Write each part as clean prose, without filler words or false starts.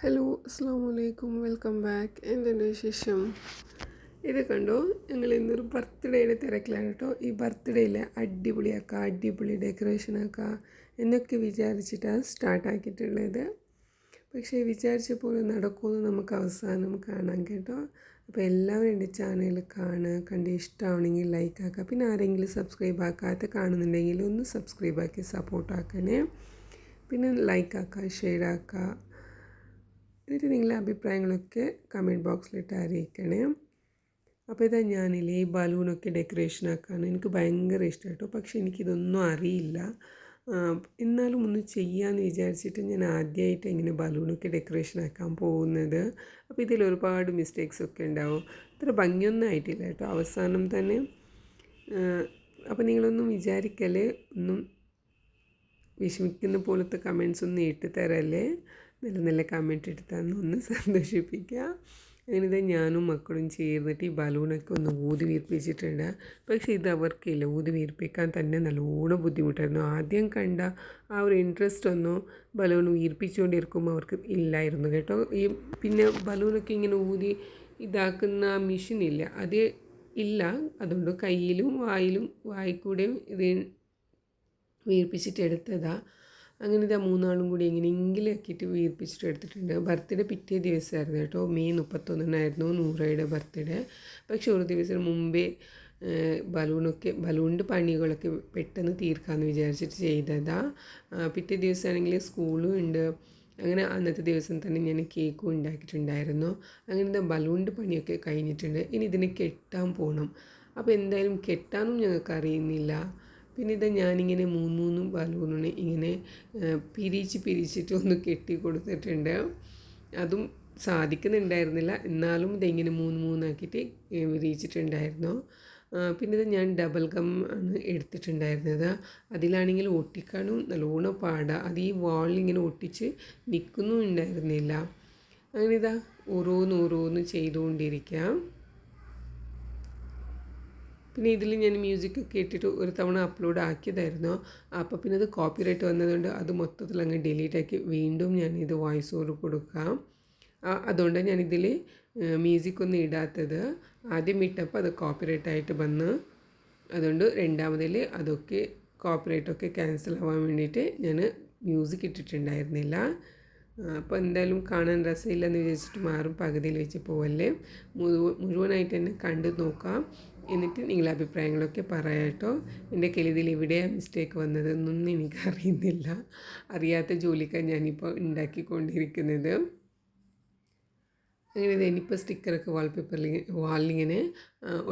Hello അസ്സാം വലൈക്കും welcome back. എന്തുണ്ട് വിശേഷം? ഇത് കണ്ടോ, ഞങ്ങൾ ഇന്നൊരു ബർത്ത്ഡേയുടെ തിരക്കിലാണ് കേട്ടോ. ഈ ബർത്ത്ഡേയിൽ അടിപൊളി ഡെക്കറേഷനാക്കുക എന്നൊക്കെ വിചാരിച്ചിട്ടാണ് സ്റ്റാർട്ടാക്കിയിട്ടുള്ളത്. പക്ഷേ വിചാരിച്ച പോലെ നടക്കുമെന്ന് നമുക്ക് അവസാനം കാണാം കേട്ടോ. അപ്പോൾ എല്ലാവരും എൻ്റെ ചാനൽ കണ്ട് ഇഷ്ടമാണെങ്കിൽ ലൈക്ക് ആക്കുക. പിന്നെ ആരെങ്കിലും സബ്സ്ക്രൈബ് ആക്കാത്ത കാണുന്നുണ്ടെങ്കിൽ ഒന്ന് സബ്സ്ക്രൈബ് ആക്കി സപ്പോർട്ടാക്കണേ. പിന്നെ ലൈക്ക് ആക്കുക, ഷെയർ ആക്കുക. എന്നിട്ട് നിങ്ങളുടെ അഭിപ്രായങ്ങളൊക്കെ കമൻറ്റ് ബോക്സിലിട്ട് അറിയിക്കണേ. അപ്പോൾ ഇതാ ഞാനില്ലേ ഈ ബലൂണൊക്കെ ഡെക്കറേഷനാക്കാണ്. എനിക്ക് ഭയങ്കര ഇഷ്ടം കേട്ടോ. പക്ഷേ എനിക്കിതൊന്നും അറിയില്ല. എന്നാലും ഒന്ന് ചെയ്യാമെന്ന് വിചാരിച്ചിട്ട് ഞാൻ ആദ്യമായിട്ട് ഇങ്ങനെ ബലൂണൊക്കെ ഡെക്കറേഷനാക്കാൻ പോകുന്നത്. അപ്പോൾ ഇതിൽ ഒരുപാട് മിസ്റ്റേക്സൊക്കെ ഉണ്ടാവും. അത്ര ഭംഗിയൊന്നും ആയിട്ടില്ല കേട്ടോ അവസാനം തന്നെ. അപ്പോൾ നിങ്ങളൊന്നും വിചാരിക്കല്, ഒന്നും വിഷമിക്കുന്ന പോലത്തെ കമൻസ് ഒന്നും ഇട്ട് തരല്ലേ. നല്ല കമൻറ്റ് എടുത്താന്ന് ഒന്ന് സന്തോഷിപ്പിക്കുക. അങ്ങനെ ഞാനും മക്കളും ചേർന്നിട്ട് ഈ ബലൂണൊക്കെ ഒന്ന് ഊതി വീർപ്പിച്ചിട്ടുണ്ട്. പക്ഷേ ഇത് അവർക്കില്ല, ഊതി വീർപ്പിക്കാൻ തന്നെ നല്ലോണം ബുദ്ധിമുട്ടായിരുന്നു. ആദ്യം കണ്ട ആ ഒരു ഇൻട്രസ്റ്റ് ഒന്നും ബലൂൺ വീർപ്പിച്ചുകൊണ്ടിരിക്കുമ്പോൾ അവർക്ക് ഇല്ലായിരുന്നു കേട്ടോ. ഈ പിന്നെ ബലൂണൊക്കെ ഇങ്ങനെ ഊതി ഇതാക്കുന്ന മെഷീനില്ല, അത് ഇല്ല. അതുകൊണ്ട് കയ്യിലും വായിക്കൂടെയും ഇത് വീർപ്പിച്ചിട്ട് എടുത്തതാണ്. അങ്ങനെ ഇതാ മൂന്നാളും കൂടി എങ്ങനെയെങ്കിലും ആക്കിയിട്ട് വീർപ്പിച്ചിട്ട് എടുത്തിട്ടുണ്ട്. ബർത്ത്ഡേ പിറ്റേ ദിവസമായിരുന്നു കേട്ടോ. മെയ് 31 നൂറയുടെ ബർത്ത്ഡേ. പക്ഷേ ഒരു ദിവസം മുമ്പേ ബലൂണിൻ്റെ പണികളൊക്കെ പെട്ടെന്ന് തീർക്കാമെന്ന് വിചാരിച്ചിട്ട് ചെയ്തതാണ്. പിറ്റേ ദിവസമാണെങ്കിൽ സ്കൂളും ഉണ്ട്. അങ്ങനെ അന്നത്തെ ദിവസം തന്നെ ഞാൻ കേക്കും ഉണ്ടാക്കിയിട്ടുണ്ടായിരുന്നു. അങ്ങനെ ബലൂണിൻ്റെ പണിയൊക്കെ കഴിഞ്ഞിട്ടുണ്ട്. ഇനി ഇതിനെ കെട്ടാൻ പോകണം. അപ്പോൾ എന്തായാലും കെട്ടാനും ഞങ്ങൾക്ക് അറിയുന്നില്ല. പിന്നെ ഞാനിങ്ങനെ മൂന്ന് ബലൂണിനെ ഇങ്ങനെ പിരിച്ചിട്ട് ഒന്ന് കെട്ടി കൊടുത്തിട്ടുണ്ട്. അതും സാധിക്കുന്നുണ്ടായിരുന്നില്ല, എന്നാലും ഇതെങ്ങനെ മൂന്നാക്കിയിട്ട് വിരിയിച്ചിട്ടുണ്ടായിരുന്നു. പിന്നെ ഞാൻ ഡബിൾ ഗം ആണ് എടുത്തിട്ടുണ്ടായിരുന്നത്. അതിലാണെങ്കിൽ ഒട്ടിക്കാനും നല്ലോണം പാടാണ്. അത് ഈ വാളിലിങ്ങനെ ഒട്ടിച്ച് നിൽക്കുന്നും ഉണ്ടായിരുന്നില്ല. അങ്ങനെ ഓരോന്ന് ചെയ്തുകൊണ്ടിരിക്കാം. പിന്നെ ഇതിൽ ഞാൻ മ്യൂസിക്കൊക്കെ ഇട്ടിട്ട് ഒരു തവണ അപ്ലോഡ് ആക്കിയതായിരുന്നു. അപ്പോൾ പിന്നെ അത് കോപ്പിറൈറ്റ് വന്നതുകൊണ്ട് അത് മൊത്തത്തിൽ അങ്ങ് ഡിലീറ്റാക്കി വീണ്ടും ഞാനിത് വോയിസ് ഓവർ കൊടുക്കാം. അതുകൊണ്ട് ഞാനിതിൽ മ്യൂസിക്കൊന്നും ഇടാത്തത്. ആദ്യം ഇട്ടപ്പോൾ അത് കോപ്പിറൈറ്റായിട്ട് വന്ന്, അതുകൊണ്ട് രണ്ടാമതിൽ അതൊക്കെ കോപ്പിറൈറ്റൊക്കെ ക്യാൻസൽ ആവാൻ വേണ്ടിയിട്ട് ഞാൻ മ്യൂസിക് ഇട്ടിട്ടുണ്ടായിരുന്നില്ല. അപ്പോൾ എന്തായാലും കാണാൻ രസമില്ലെന്ന് വിചാരിച്ചിട്ട് മാറും, പകുതിയിൽ വെച്ച് പോവല്ലേ. മുഴുവനായിട്ട് തന്നെ കണ്ടു നോക്കാം. എന്നിട്ട് നിങ്ങളുടെ അഭിപ്രായങ്ങളൊക്കെ പറയാം കേട്ടോ. എൻ്റെ കെലിതിൽ എവിടെയാണ് മിസ്റ്റേക്ക് വന്നതെന്നൊന്നും എനിക്കറിയുന്നില്ല. അറിയാത്ത ജോലിക്കാണ് ഞാനിപ്പോൾ ഉണ്ടാക്കിക്കൊണ്ടിരിക്കുന്നത്. അങ്ങനെ ഇനിയിപ്പോൾ സ്റ്റിക്കറൊക്കെ വാളിലിങ്ങനെ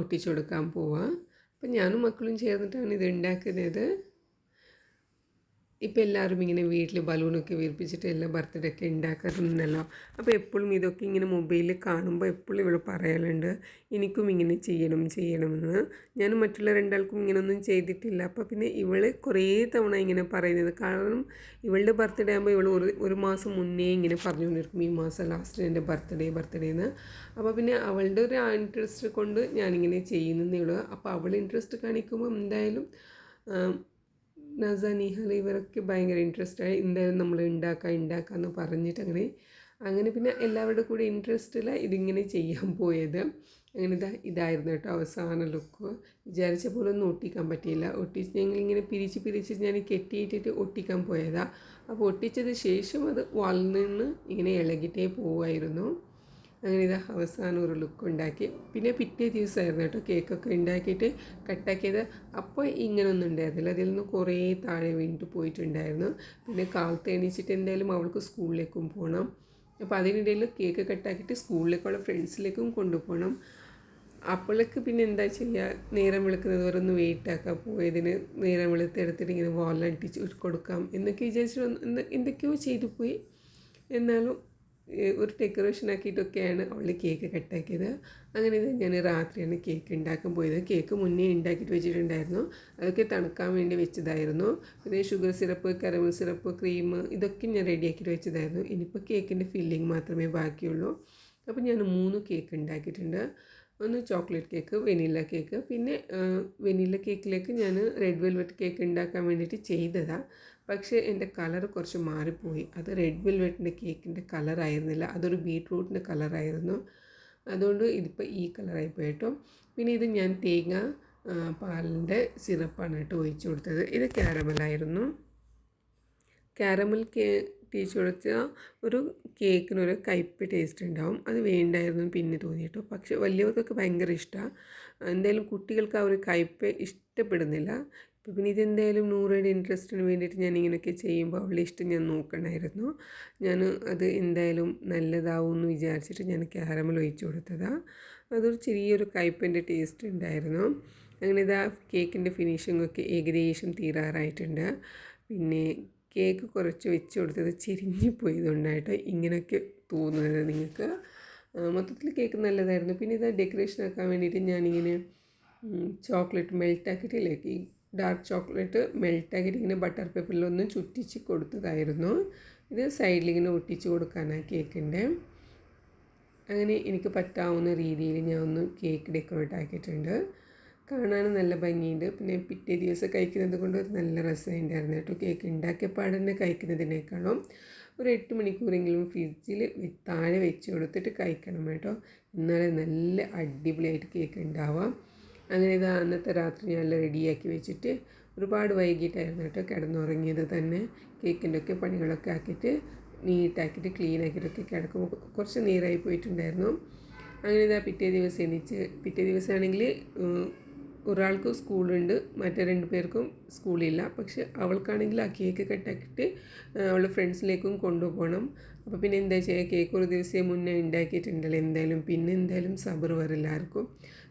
ഒട്ടിച്ചു കൊടുക്കാൻ പോവാം. അപ്പം ഞാനും മക്കളും ചേർന്നിട്ടാണ് ഇത് ഉണ്ടാക്കുന്നത്. ഇപ്പോൾ എല്ലാവരും ഇങ്ങനെ വീട്ടിൽ ബലൂണൊക്കെ വീർപ്പിച്ചിട്ട് എല്ലാ ബർത്ത്ഡേ ഒക്കെ ഉണ്ടാക്കാറുണ്ടല്ലോ. അപ്പോൾ എപ്പോഴും ഇതൊക്കെ ഇങ്ങനെ മൊബൈലിൽ കാണുമ്പോൾ എപ്പോഴും ഇവൾ പറയലുണ്ട് എനിക്കും ഇങ്ങനെ ചെയ്യണമെന്ന്. ഞാൻ മറ്റുള്ള രണ്ടാൾക്കും ഇങ്ങനെയൊന്നും ചെയ്തിട്ടില്ല. അപ്പോൾ പിന്നെ ഇവൾ കുറേ തവണ ഇങ്ങനെ പറയുന്നത്, കാരണം ഇവളുടെ ബർത്ത്ഡേ ആകുമ്പോൾ ഇവൾ ഒരു മാസം മുന്നേ ഇങ്ങനെ പറഞ്ഞുകൊണ്ടിരിക്കും, ഈ മാസം ലാസ്റ്റ് എൻ്റെ ബർത്ത്ഡേന്ന്. അപ്പോൾ പിന്നെ അവളുടെ ഒരു ഇൻട്രസ്റ്റ് കൊണ്ട് ഞാനിങ്ങനെ ചെയ്യുന്നതേ ഉള്ളൂ. അപ്പോൾ അവൾ ഇൻട്രസ്റ്റ് കാണിക്കുമ്പോൾ എന്തായാലും നസ, നിഹൽ ഇവരൊക്കെ ഭയങ്കര ഇൻട്രസ്റ്റായി. എന്തായാലും നമ്മൾ ഉണ്ടാക്കാമെന്ന് പറഞ്ഞിട്ട് അങ്ങനെ പിന്നെ എല്ലാവരുടെ കൂടെ ഇൻട്രസ്റ്റില്ല ഇതിങ്ങനെ ചെയ്യാൻ പോയത്. അങ്ങനെ ഇതായിരുന്നു കേട്ടോ അവസാന ലുക്ക്. വിചാരിച്ച പോലെ ഒന്നും ഒട്ടിക്കാൻ പറ്റിയില്ല. ഞങ്ങളിങ്ങനെ പിരിച്ച് ഞാൻ കെട്ടിയിട്ടിട്ട് ഒട്ടിക്കാൻ പോയതാണ്. അപ്പോൾ ഒട്ടിച്ചത് ശേഷം അത് വാളിൽ നിന്ന് ഇങ്ങനെ ഇളകിട്ടേ പോവുമായിരുന്നു. അങ്ങനെ അവസാനം ഒരു ലുക്ക് ഉണ്ടാക്കി. പിന്നെ പിറ്റേ ദിവസമായിരുന്നു കേട്ടോ കേക്കൊക്കെ ഉണ്ടാക്കിയിട്ട് കട്ടാക്കിയത്. അപ്പോൾ ഇങ്ങനെയൊന്നും ഉണ്ടായിരുന്നില്ല, അതിൽ നിന്ന് കുറേ താഴെ വീണിട്ട് പോയിട്ടുണ്ടായിരുന്നു. പിന്നെ കാലത്ത് എണീച്ചിട്ട് എന്തായാലും അവൾക്ക് സ്കൂളിലേക്കും പോകണം. അപ്പോൾ അതിനിടയിൽ കേക്ക് കട്ടാക്കിയിട്ട് സ്കൂളിലേക്കുള്ള ഫ്രണ്ട്സിലേക്കും കൊണ്ടുപോകണം. അപ്പോഴേക്ക് പിന്നെ എന്താ ചെയ്യുക, നേരം വിളിക്കുന്നത് വരെ ഒന്ന് വെയിറ്റ് ആക്കാൻ പോയതിന് നേരം വെളുത്തെടുത്തിട്ട് ഇങ്ങനെ വാളിലടിച്ച് കൊടുക്കാം എന്നൊക്കെ വിചാരിച്ചിട്ട് എന്തൊക്കെയോ ചെയ്തു പോയി. എന്നാലും ഒരു ഡെക്കറേഷൻ ആക്കിയിട്ടൊക്കെയാണ് അവൾ കേക്ക് കട്ടാക്കിയത്. അങ്ങനെ ഞാൻ രാത്രിയാണ് കേക്ക് ഉണ്ടാക്കാൻ പോയത്. കേക്ക് മുന്നേ ഉണ്ടാക്കിയിട്ട് വെച്ചിട്ടുണ്ടായിരുന്നു, അതൊക്കെ തണുക്കാൻ വേണ്ടി വെച്ചതായിരുന്നു. പിന്നെ ഷുഗർ സിറപ്പ്, കരമൽ സിറപ്പ്, ക്രീം ഇതൊക്കെ ഞാൻ റെഡിയാക്കിയിട്ട് വെച്ചതായിരുന്നു. ഇനിയിപ്പോൾ കേക്കിൻ്റെ ഫില്ലിങ് മാത്രമേ ബാക്കിയുള്ളൂ. അപ്പോൾ ഞാൻ 3 കേക്ക് ഉണ്ടാക്കിയിട്ടുണ്ട്. ഒന്ന് ചോക്ലേറ്റ് കേക്ക്, വെനില കേക്ക്. പിന്നെ വെനില കേക്കിലേക്ക് ഞാൻ റെഡ് വെൽവെറ്റ് കേക്ക് ഉണ്ടാക്കാൻ വേണ്ടിയിട്ട് ചെയ്തതാണ്. പക്ഷേ എൻ്റെ കളർ കുറച്ച് മാറിപ്പോയി. അത് റെഡ് വെൽവെറ്റിൻ്റെ കേക്കിൻ്റെ കളറായിരുന്നില്ല, അതൊരു ബീട്രൂട്ടിൻ്റെ കളറായിരുന്നു. അതുകൊണ്ട് ഇതിപ്പോൾ ഈ കളറായിപ്പോയി കേട്ടോ. പിന്നെ ഇത് ഞാൻ തേങ്ങ പാലിൻ്റെ സിറപ്പാണ് കേട്ടോ ഒഴിച്ചു കൊടുത്തത്. ഇത് ക്യാരമലായിരുന്നു. ക്യാരമൽ തേച്ച് കൊടുത്താൽ ഒരു കേക്കിനൊരു കയ്പ്പ് ടേസ്റ്റ് ഉണ്ടാവും. അത് വേണ്ടായിരുന്നു പിന്നെ തോന്നി കേട്ടോ. പക്ഷെ വലിയവർക്കൊക്കെ ഭയങ്കര ഇഷ്ടമാണ്. എന്തായാലും കുട്ടികൾക്ക് ആ ഒരു കയ്പ്പ് ഇഷ്ടപ്പെടുന്നില്ല. പിന്നെ ഇതെന്തായാലും നൂറയുടെ ഇൻട്രസ്റ്റിന് വേണ്ടിയിട്ട് ഞാൻ ഇങ്ങനെയൊക്കെ ചെയ്യുമ്പോൾ അവളുടെ ഇഷ്ടം ഞാൻ നോക്കണമായിരുന്നു. ഞാൻ അത് എന്തായാലും നല്ലതാവും എന്ന് വിചാരിച്ചിട്ട് ഞാൻ ക്യാരമൽ ഒഴിച്ചു കൊടുത്തതാണ്. അതൊരു ചെറിയൊരു കയ്പ്പിൻ്റെ ടേസ്റ്റ് ഉണ്ടായിരുന്നു. അങ്ങനെ ഇതാ കേക്കിൻ്റെ ഫിനിഷിങ്ങൊക്കെ ഏകദേശം തീരാറായിട്ടുണ്ട്. പിന്നെ കേക്ക് കുറച്ച് വെച്ച് കൊടുത്തത് ചെരിഞ്ഞു പോയതുകൊണ്ടായിട്ട് ഇങ്ങനെയൊക്കെ തോന്നുന്നത് നിങ്ങൾക്ക്. മൊത്തത്തിൽ കേക്ക് നല്ലതായിരുന്നു. പിന്നെ ഇത് ഡെക്കറേഷൻ ആക്കാൻ വേണ്ടിയിട്ട് ഞാനിങ്ങനെ ചോക്ലേറ്റ് മെൽട്ടാക്കിയിട്ടില്ലേ, ഈ ഡാർക്ക് ചോക്ലേറ്റ് മെൽട്ടാക്കിയിട്ട് ഇങ്ങനെ ബട്ടർ പേപ്പറിലൊന്ന് ചുറ്റിച്ച് കൊടുത്തതായിരുന്നു. ഇത് സൈഡിലിങ്ങനെ ഒട്ടിച്ച് കൊടുക്കാനാണ് കേക്കിൻ്റെ. അങ്ങനെ എനിക്ക് പറ്റാവുന്ന രീതിയിൽ ഞാൻ ഒന്ന് കേക്ക് ഡെക്കറേറ്റ് ആക്കിയിട്ടുണ്ട്. കാണാനും നല്ല ഭംഗിയുണ്ട്. പിന്നെ പിറ്റേ ദിവസം കഴിക്കുന്നത് കൊണ്ട് നല്ല രസമുണ്ടായിരുന്നു കേട്ടോ. കേക്ക് ഉണ്ടാക്കിയ പാടന്നെ കഴിക്കുന്നതിനേക്കാളും ഒരു 8 മണിക്കൂറെങ്കിലും ഫ്രിഡ്ജിൽ താഴെ വെച്ച് കൊടുത്തിട്ട് കഴിക്കണം കേട്ടോ. എന്നാലേ നല്ല അടിപൊളിയായിട്ട് കേക്ക് ഉണ്ടാവാം. അങ്ങനെ ഇത് അന്നത്തെ രാത്രി ഞാൻ റെഡിയാക്കി വെച്ചിട്ട് ഒരുപാട് വൈകിട്ടായിരുന്നു കേട്ടോ കിടന്നുറങ്ങിയത് തന്നെ. കേക്കിൻ്റെ ഒക്കെ പണികളൊക്കെ ആക്കിയിട്ട് നീറ്റാക്കിയിട്ട് ക്ലീൻ ആക്കിയിട്ടൊക്കെ കിടക്കുമ്പോൾ കുറച്ച് നീരായി പോയിട്ടുണ്ടായിരുന്നു. അങ്ങനെ ഇതാ പിറ്റേ ദിവസം എണീച്ച്, പിറ്റേ ദിവസമാണെങ്കിൽ ഒരാൾക്ക് സ്കൂളുണ്ട്, മറ്റേ 2 പേർക്കും സ്കൂളില്ല. പക്ഷെ അവൾക്കാണെങ്കിൽ ആ കേക്ക് കട്ടാക്കിയിട്ട് അവളുടെ ഫ്രണ്ട്സിലേക്കും കൊണ്ടുപോകണം. അപ്പോൾ പിന്നെ എന്താ ചെയ്യുക, കേക്ക് ഒരു ദിവസം മുന്നേ ഉണ്ടാക്കിയിട്ടുണ്ടല്ലോ, പിന്നെ എന്തായാലും സബർ വരില്ല ആർക്കും.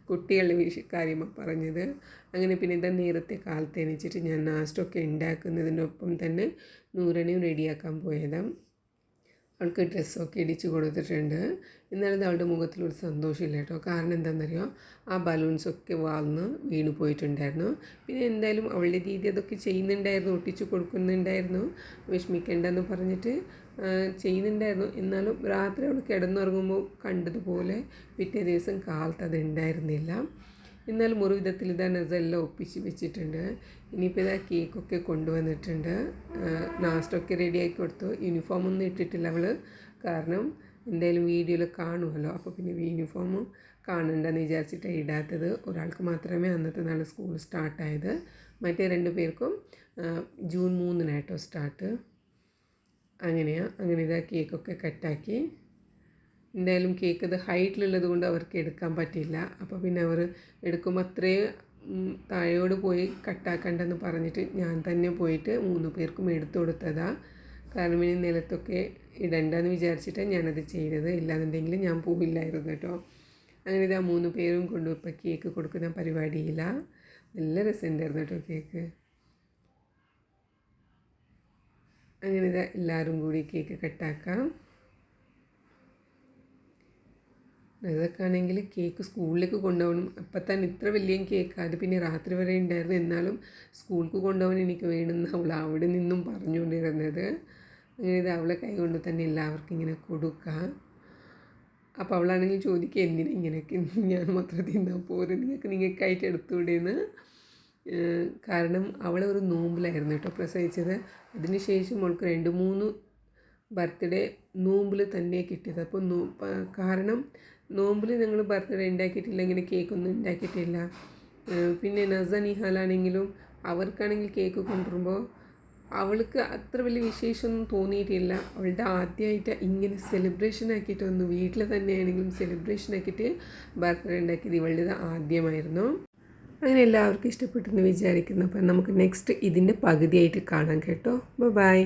കുട്ടികളുടെ കാര്യമാണ് പറഞ്ഞത്. അങ്ങനെ പിന്നെ ഇതാ നേരത്തെ കാലത്ത് എണീച്ചിട്ട് ഞാൻ നാസ്റ്റൊക്കെ ഉണ്ടാക്കുന്നതിനൊപ്പം തന്നെ നൂറനെയും റെഡിയാക്കാൻ പോയതാണ്. അവൾക്ക് ഡ്രസ്സൊക്കെ ഇടിച്ച് കൊടുത്തിട്ടുണ്ട്. എന്നാലും അവളുടെ മുഖത്തിലൊരു സന്തോഷമില്ല കേട്ടോ. കാരണം എന്താണെന്നറിയോ, ആ ബലൂൺസൊക്കെ വാർന്ന് വീണ് പോയിട്ടുണ്ടായിരുന്നു. പിന്നെ എന്തായാലും അവളുടെ രീതി അതൊക്കെ ചെയ്യുന്നുണ്ടായിരുന്നു, ഒട്ടിച്ച് കൊടുക്കുന്നുണ്ടായിരുന്നു. വിഷമിക്കേണ്ടെന്ന് പറഞ്ഞിട്ട് ചെയ്യുന്നുണ്ടായിരുന്നു. എന്നാലും രാത്രി അവൾ കിടന്നുറങ്ങുമ്പോൾ കണ്ടതുപോലെ പിറ്റേ ദിവസം കാലത്ത് അത് ഉണ്ടായിരുന്നില്ല. എന്നാലും ഒരു വിധത്തിൽ ഇതാ നസെല്ലാം ഒപ്പിച്ച് വെച്ചിട്ടുണ്ട്. ഇനിയിപ്പോൾ ഇതാ കേക്കൊക്കെ കൊണ്ടുവന്നിട്ടുണ്ട്. നാസ്റ്റൊക്കെ റെഡിയാക്കി കൊടുത്തു. യൂണിഫോമൊന്നും ഇട്ടിട്ടില്ല അവൾ, കാരണം എന്തായാലും വീഡിയോയിൽ കാണുമല്ലോ. അപ്പോൾ പിന്നെ യൂണിഫോം കാണണ്ടെന്ന് വിചാരിച്ചിട്ടാണ് ഇടാത്തത്. ഒരാൾക്ക് മാത്രമേ അന്നത്തെ നാൾ സ്കൂൾ സ്റ്റാർട്ടായത്. മറ്റേ 2 പേർക്കും ജൂൺ 3 സ്റ്റാർട്ട്. അങ്ങനെയാണ്. അങ്ങനെ ഇതാ കേക്കൊക്കെ കട്ടാക്കി. എന്തായാലും കേക്ക് അത് ഹൈറ്റിലുള്ളത് കൊണ്ട് അവർക്ക് എടുക്കാൻ പറ്റില്ല. അപ്പോൾ പിന്നെ അവർ എടുക്കുമ്പോൾ അത്രയും താഴോട് പോയി കട്ടാക്കണ്ടെന്ന് പറഞ്ഞിട്ട് ഞാൻ തന്നെ പോയിട്ട് 3 പേർക്കും എടുത്തു കൊടുത്തതാണ്. കാരണം ഇനി നിലത്തൊക്കെ ഇടണ്ടെന്ന് വിചാരിച്ചിട്ടാണ് ഞാനത് ചെയ്തത്. ഇല്ലാന്നുണ്ടെങ്കിൽ ഞാൻ പോവില്ലായിരുന്നു കേട്ടോ. അങ്ങനെ ഇതാ 3 പേരും കൊണ്ട് ഇപ്പോൾ കേക്ക് കൊടുക്കുന്ന പരിപാടിയില്ല. നല്ല രസമുണ്ടായിരുന്നു കേട്ടോ കേക്ക്. അങ്ങനെ ഇതാ എല്ലാവരും കൂടി കേക്ക് കട്ടാക്കാം. അതൊക്കെ ആണെങ്കിൽ കേക്ക് സ്കൂളിലേക്ക് കൊണ്ടുപോകണം. അപ്പം തന്നെ ഇത്ര വലിയ കേക്ക്, അത് പിന്നെ രാത്രി വരെ ഉണ്ടായിരുന്നു. എന്നാലും സ്കൂൾക്ക് കൊണ്ടുപോകാൻ എനിക്ക് വേണമെന്ന് അവൾ അവിടെ നിന്നും പറഞ്ഞുകൊണ്ടിരുന്നത്. അങ്ങനെ ഇത് അവളെ കൈ കൊണ്ട് തന്നെ എല്ലാവർക്കും ഇങ്ങനെ കൊടുക്കുക. അപ്പോൾ അവളാണെങ്കിൽ ചോദിക്കുക, എന്തിനാ ഇങ്ങനെയൊക്കെ ഞാൻ മാത്രം തിന്നാൻ പോരും, നിങ്ങൾക്കായിട്ട് എടുത്തുകൂടെയെന്ന്. കാരണം അവൾ ഒരു നോമ്പിലായിരുന്നു കേട്ടോ പ്രസവിച്ചത്. അതിനുശേഷം അവൾക്ക് 2-3 ബർത്ത്ഡേ നോമ്പിൽ തന്നെ കിട്ടിയത്. അപ്പോൾ കാരണം നോമ്പിൽ ഞങ്ങൾ ബർത്ത്ഡേ ഉണ്ടാക്കിയിട്ടില്ല, ഇങ്ങനെ കേക്കൊന്നും ഉണ്ടാക്കിയിട്ടില്ല. പിന്നെ നസ നിഹാലാണെങ്കിലും അവർക്കാണെങ്കിൽ കേക്ക് കൊണ്ടുവരുമ്പോൾ അവൾക്ക് അത്ര വലിയ വിശേഷമൊന്നും തോന്നിയിട്ടില്ല. അവളുടെ ആദ്യമായിട്ട് ഇങ്ങനെ സെലിബ്രേഷൻ ആക്കിയിട്ടൊന്ന് വീട്ടിൽ തന്നെയാണെങ്കിലും സെലിബ്രേഷൻ ആക്കിയിട്ട് ബർത്ത്ഡേ ഉണ്ടാക്കിയത് ഇവളുടേത് ആദ്യമായിരുന്നു. അങ്ങനെ എല്ലാവർക്കും ഇഷ്ടപ്പെട്ടെന്ന് വിചാരിക്കുന്നു. അപ്പം നമുക്ക് നെക്സ്റ്റ് ഇതിൻ്റെ പകുതിയായിട്ട് കാണാം കേട്ടോ. ബൈ.